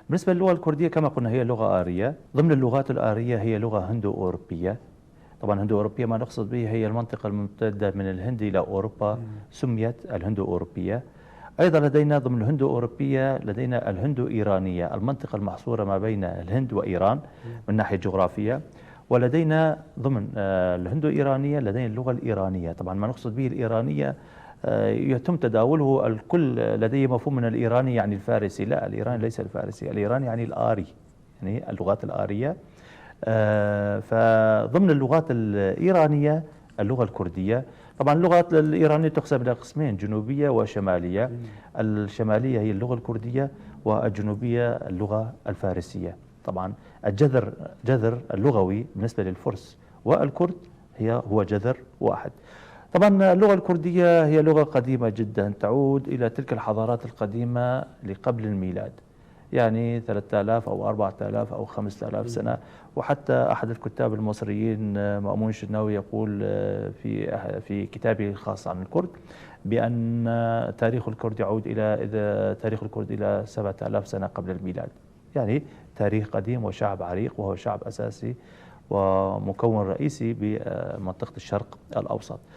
بالنسبة للغة الكردية كما قلنا هي لغة آرية، ضمن اللغات الآرية هي لغة هندو أوروبية. طبعا هندو أوروبية ما نقصد به هي المنطقة الممتدة من الهند إلى أوروبا، سميت الهندو أوروبية. أيضا لدينا ضمن الهندو أوروبية لدينا الهندو إيرانية، المنطقة المحصورة ما بين الهند وإيران من ناحية جغرافية. ولدينا ضمن الهندو إيرانية لدينا اللغة الإيرانية. طبعا ما نقصد به الإيرانية يتم تداوله الكل لديه مفهوم من الإيراني يعني الفارسي. لا، الإيراني ليس الفارسي، الإيراني يعني الآري، يعني اللغات الآرية. فضمن اللغات الإيرانية اللغة الكردية. طبعا اللغات الإيرانية تقسم إلى قسمين، جنوبية وشمالية. الشمالية هي اللغة الكردية، والجنوبية اللغة الفارسية. طبعا جذر اللغوي بالنسبة للفرس والكرد هو جذر واحد. طبعا اللغة الكردية هي لغة قديمة جدا، تعود إلى تلك الحضارات القديمة لقبل الميلاد، يعني 3000 أو 4000 أو 5000 سنة. وحتى أحد الكتاب المصريين مأمون الشناوي يقول في كتابه الخاص عن الكرد بأن تاريخ الكرد يعود إلى 7000 سنة قبل الميلاد. يعني تاريخ قديم وشعب عريق، وهو شعب أساسي ومكون رئيسي بمنطقة الشرق الأوسط.